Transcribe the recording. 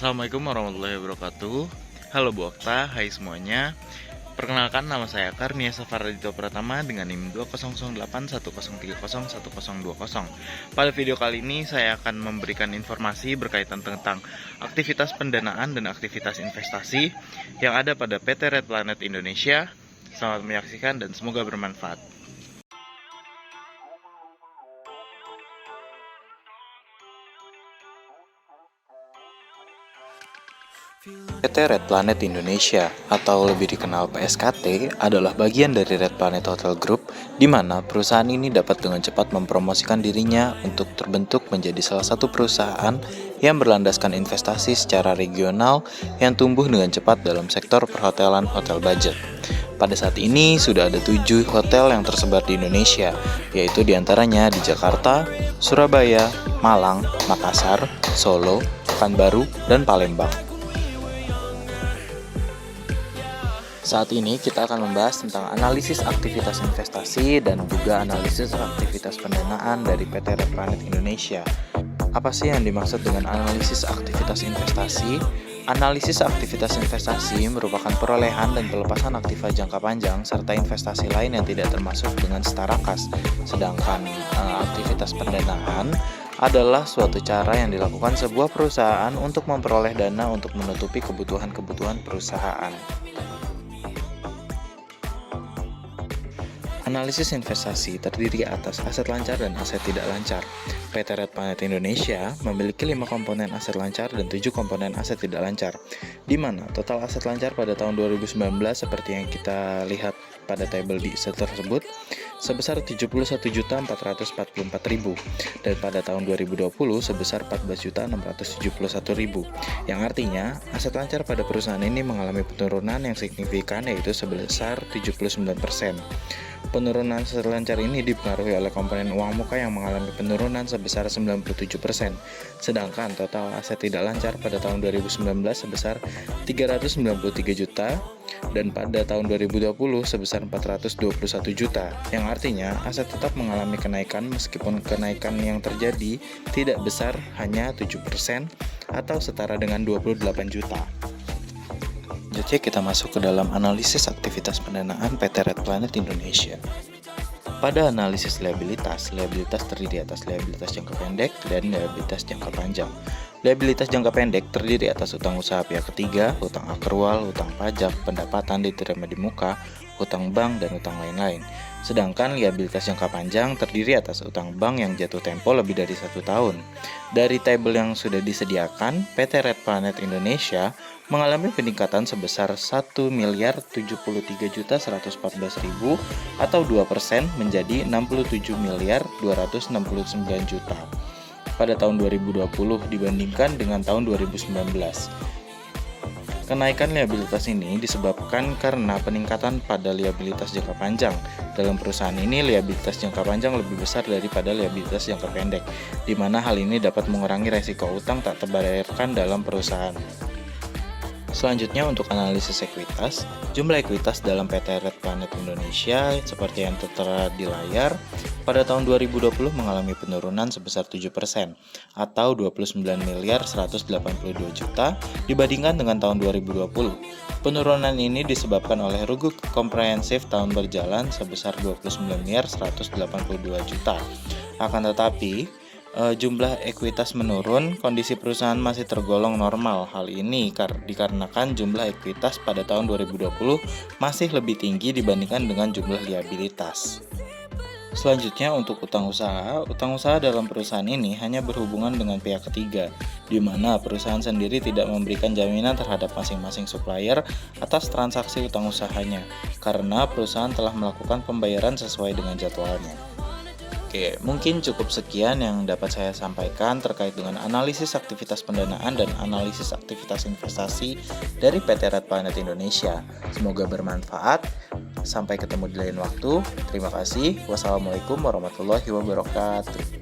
Assalamualaikum warahmatullahi wabarakatuh. Halo Bu Okta, hai semuanya. Perkenalkan, nama saya Karnia Safaradito Pratama dengan NIM 20081030101020. Pada video kali ini saya akan memberikan informasi berkaitan tentang aktivitas pendanaan dan aktivitas investasi yang ada pada PT Red Planet Indonesia. Selamat menyaksikan dan semoga bermanfaat. PT Red Planet Indonesia atau lebih dikenal PSKT adalah bagian dari Red Planet Hotel Group, di mana perusahaan ini dapat dengan cepat mempromosikan dirinya untuk terbentuk menjadi salah satu perusahaan yang berlandaskan investasi secara regional yang tumbuh dengan cepat dalam sektor perhotelan hotel budget. Pada saat ini sudah ada 7 hotel yang tersebar di Indonesia, yaitu diantaranya di Jakarta, Surabaya, Malang, Makassar, Solo, Pekanbaru, dan Palembang. Saat ini kita akan membahas tentang analisis aktivitas investasi dan juga analisis aktivitas pendanaan dari PT Red Planet Indonesia. Apa sih yang dimaksud dengan analisis aktivitas investasi? Analisis aktivitas investasi merupakan perolehan dan pelepasan aktiva jangka panjang serta investasi lain yang tidak termasuk dengan setara kas. Sedangkan aktivitas pendanaan adalah suatu cara yang dilakukan sebuah perusahaan untuk memperoleh dana untuk menutupi kebutuhan-kebutuhan perusahaan. Analisis investasi terdiri atas aset lancar dan aset tidak lancar. PT Red Planet Indonesia memiliki 5 komponen aset lancar dan 7 komponen aset tidak lancar, di mana total aset lancar pada tahun 2019 seperti yang kita lihat pada tabel di tersebut sebesar 71.444.000 dan pada tahun 2020 sebesar 14.671.000, yang artinya aset lancar pada perusahaan ini mengalami penurunan yang signifikan, yaitu sebesar 79%. Penurunan aset lancar ini dipengaruhi oleh komponen uang muka yang mengalami penurunan sebesar 97%, sedangkan total aset tidak lancar pada tahun 2019 sebesar 393 juta dan pada tahun 2020 sebesar 421 juta, yang artinya aset tetap mengalami kenaikan meskipun kenaikan yang terjadi tidak besar, hanya 7% atau setara dengan 28 juta. Jadi kita masuk ke dalam analisis aktivitas pendanaan PT Red Planet Indonesia. Pada analisis liabilitas terdiri atas liabilitas jangka pendek dan liabilitas jangka panjang. Liabilitas jangka pendek terdiri atas utang usaha pihak ketiga, utang akrual, utang pajak, pendapatan diterima di muka, utang bank, dan utang lain-lain. Sedangkan liabilitas jangka panjang terdiri atas utang bank yang jatuh tempo lebih dari 1 tahun. Dari tabel yang sudah disediakan, PT Red Planet Indonesia mengalami peningkatan sebesar 1.073.114.000 atau 2% menjadi 67.269 juta pada tahun 2020 dibandingkan dengan tahun 2019. Kenaikan liabilitas ini disebabkan karena peningkatan pada liabilitas jangka panjang. Dalam perusahaan ini, liabilitas jangka panjang lebih besar daripada liabilitas jangka pendek, di mana hal ini dapat mengurangi resiko utang tak terbayarkan dalam perusahaan. Selanjutnya untuk analisis ekuitas, jumlah ekuitas dalam PT Red Planet Indonesia seperti yang tertera di layar pada tahun 2020 mengalami penurunan sebesar 7% atau 29.182 juta dibandingkan dengan tahun 2020. Penurunan ini disebabkan oleh rugi komprehensif tahun berjalan sebesar 29.182 juta. Akan tetapi jumlah ekuitas menurun, kondisi perusahaan masih tergolong normal. Hal ini dikarenakan jumlah ekuitas pada tahun 2020 masih lebih tinggi dibandingkan dengan jumlah liabilitas. Selanjutnya untuk utang usaha dalam perusahaan ini hanya berhubungan dengan pihak ketiga, di mana perusahaan sendiri tidak memberikan jaminan terhadap masing-masing supplier atas transaksi utang usahanya, karena perusahaan telah melakukan pembayaran sesuai dengan jadwalnya. Oke, mungkin cukup sekian yang dapat saya sampaikan terkait dengan analisis aktivitas pendanaan dan analisis aktivitas investasi dari PT Red Planet Indonesia. Semoga bermanfaat. Sampai ketemu di lain waktu. Terima kasih. Wassalamualaikum warahmatullahi wabarakatuh.